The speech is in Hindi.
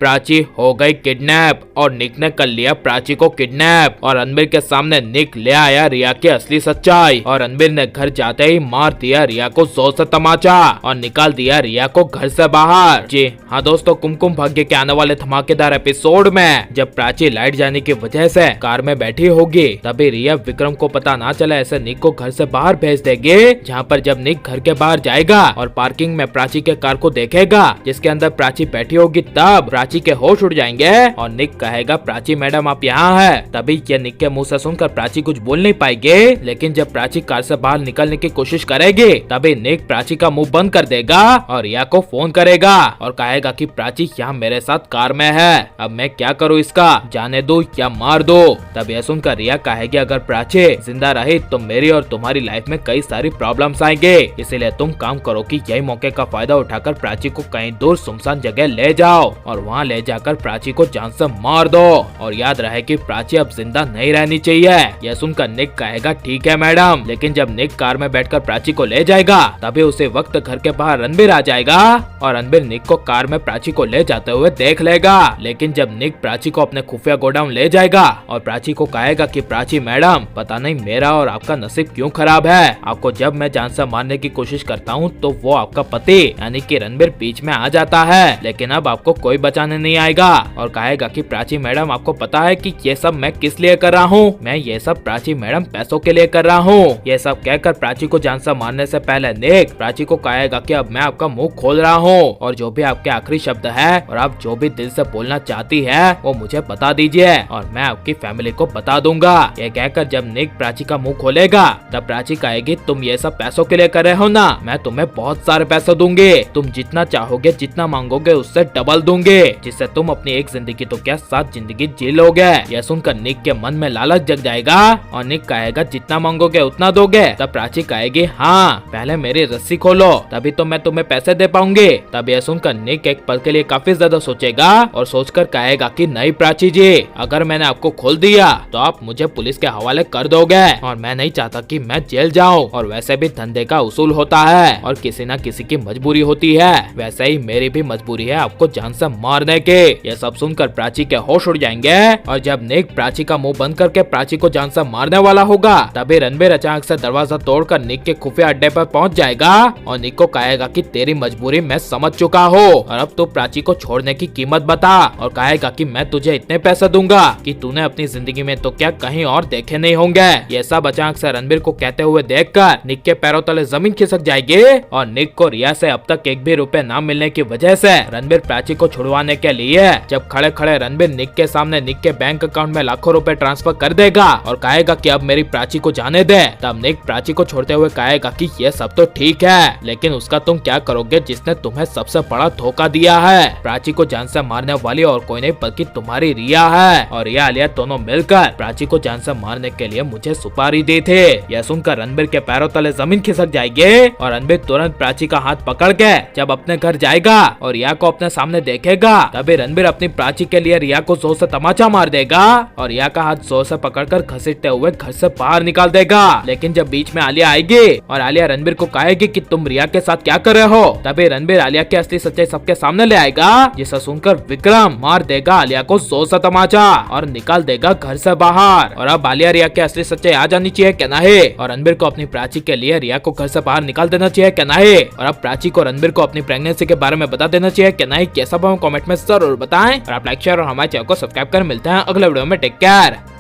प्राची हो गई किडनैप और निक ने कर लिया प्राची को किडनैप और रणबीर के सामने निक ले आया रिया की असली सच्चाई और रणबीर ने घर जाते ही मार दिया रिया को जोर से तमाचा और निकाल दिया रिया को घर से बाहर। जी हाँ दोस्तों, कुमकुम भाग्य के आने वाले धमाकेदार एपिसोड में जब प्राची लाइट जाने की वजह से कार में बैठी होगी तभी रिया विक्रम को पता ना चले ऐसे निक को घर से बाहर भेज देगी। जहाँ पर जब निक घर के बाहर जाएगा और पार्किंग में प्राची के कार को देखेगा जिसके अंदर प्राची बैठी होगी तब प्राची के होश उड़ जाएंगे और निक कहेगा प्राची मैडम आप यहाँ है। तभी ये निक के मुंह से सुनकर प्राची कुछ बोल नहीं पाएगी, लेकिन जब प्राची कार से बाहर निकलने की कोशिश करेगी तभी निक प्राची का मुंह बंद कर देगा और रिया को फोन करेगा और कहेगा कि प्राची यहाँ मेरे साथ कार में है, अब मैं क्या करूँ इसका, जाने दो या मार दो। तब यह सुनकर रिया कहेगी अगर प्राची जिंदा रही तो मेरी और तुम्हारी लाइफ में कई सारी प्रॉब्लम्स आएंगे, इसीलिए तुम काम करो कि यही मौके का फायदा उठाकर प्राची को कहीं दूर सुनसान जगह ले जाओ और वहाँ ले जाकर प्राची को जान से मार दो और याद रहे कि प्राची अब जिंदा नहीं रहनी चाहिए। यह सुनकर निक कहेगा ठीक है मैडम, लेकिन जब निक कार में बैठकर प्राची को ले जाएगा तभी उसी वक्त घर के बाहर रणबीर आ जाएगा और रणबीर निक को कार में प्राची को ले जाते हुए देख लेगा। लेकिन जब निक प्राची को अपने खुफिया गोडाउन ले जाएगा और प्राची को कहेगा कि प्राची मैडम पता नहीं मेरा और आपका नसीब क्यों खराब है, आपको जब मैं जान से मारने की कोशिश करता हूँ तो वो आपका पति यानी कि रणबीर बीच में आ जाता है, लेकिन अब आपको कोई बचाने नहीं आएगा और कहेगा कि प्राची मैडम आपको पता है कि ये सब मैं किस लिए कर रहा हूँ, मैं ये सब प्राची मैडम पैसों के लिए कर रहा हूँ। ये सब कहकर प्राची को जान से मारने से पहले निक प्राची को कहेगा कि अब मैं आपका मुंह खोल रहा हूँ और जो भी आपके आखिरी शब्द है और आप जो भी दिल से बोलना चाहती है वो मुझे बता दीजिए और मैं आपकी फैमिली को बता दूंगा। ये कहकर जब निक प्राची का मुंह खोलेगा तब प्राची कहेगी तुम ये सब पैसों के लिए कर रहे हो ना, मैं तुम्हें बहुत सारे पैसे दूंगी, तुम जितना चाहोगे जितना मांगोगे उससे डबल दूंगी, जिससे तुम अपनी एक जिंदगी तो क्या 7 जिंदगी जी लोगे। यह सुनकर निक के मन में लालच जग जाएगा और निक कहेगा जितना मांगोगे उतना दोगे। तब प्राची कहेगी हाँ पहले मेरी रस्सी खोलो तभी तो मैं तुम्हें पैसे दे पाऊंगी। तब यह सुनकर निक एक पल के लिए काफी ज्यादा सोचेगा और सोचकर कहेगा कि नहीं प्राची जी, अगर मैंने आपको खोल दिया तो आप मुझे पुलिस के हवाले कर दोगे और मैं नहीं चाहता कि मैं जेल जाऊं और वैसे भी धंधे का उसूल होता है और किसी न किसी की मजबूरी होती है, वैसे ही मेरी भी मजबूरी है आपको जान से मारने की। यह सब सुनकर प्राची के होश उड़ जाएंगे और जब निक प्राची का मुंह बंद करके प्राची को जान से मारने वाला होगा तभी रणबीर अचानक से दरवाजा तोड़कर निक के खुफिया अड्डे पर पहुंच जाएगा और निक को कहेगा कि तेरी मजबूरी मैं समझ चुका हूँ और अब तो प्राची को छोड़ने की कीमत बता और कहेगा कि मैं तुझे इतने पैसे दूंगा कि तूने अपनी जिंदगी में तो क्या कहीं और देखे नहीं होंगे। यह सब अचानक से रणबीर को कहते हुए देखकर निक के पैरों तले जमीन खिसक जाएगी और निक को रिया से अब तक एक भी रुपए न मिलने की वजह से रणबीर प्राची को छुड़वाने के लिए जब खड़े खड़े रणबीर निक के सामने निक के बैंक अकाउंट में लाखों रुपए ट्रांसफर कर देगा और कहेगा कि अब मेरी प्राची को जाने दे। तब निक प्राची को छोड़ते हुए कहेगा कि ये सब तो ठीक है, लेकिन उसका तुम क्या करोगे जिसने तुम्हें सबसे बड़ा धोखा दिया है। प्राची को जान से मारने वाली और कोई नहीं बल्कि तुम्हारी रिया है और रिया आलिया दोनों मिलकर प्राची को जान से मारने के लिए मुझे सुपारी दी थी। यह सुनकर रणबीर के पैरों तले जमीन खिसक जाएगी और रणबीर तुरंत प्राची का हाथ पकड़ के जब अपने घर जाएगा और रिया को अपने सामने देखेगा तभी रणबीर अपनी प्राची के लिए रिया को जोर से तमाचा मार देगा और रिया का हाथ जोर से पकड़कर घसीटते हुए घर से बाहर निकाल देगा। लेकिन जब बीच में आलिया आएगी और आलिया रणबीर को कहेगी कि तुम रिया के साथ क्या कर रहे हो तभी रणबीर आलिया की असली सच्चाई सबके सामने ले आएगा, जिसे सुनकर विक्रम मार देगा आलिया को जोर से तमाचा और निकाल देगा घर से बाहर। और अब आलिया रिया की असली सच्चाई आ जानी चाहिए क्या नहीं और रणबीर को अपनी प्राची के लिए रिया को घर से बाहर निकाल देना चाहिए क्या नहीं और अब प्राची को रणबीर को अपनी प्रेगनेंसी के बारे में बता देना चाहिए क्या नहीं, कैसा कमेंट में जरूर बताएं और आप लाइक शेयर और हमारे चैनल को सब्सक्राइब कर मिलते हैं अगले वीडियो में। Take care.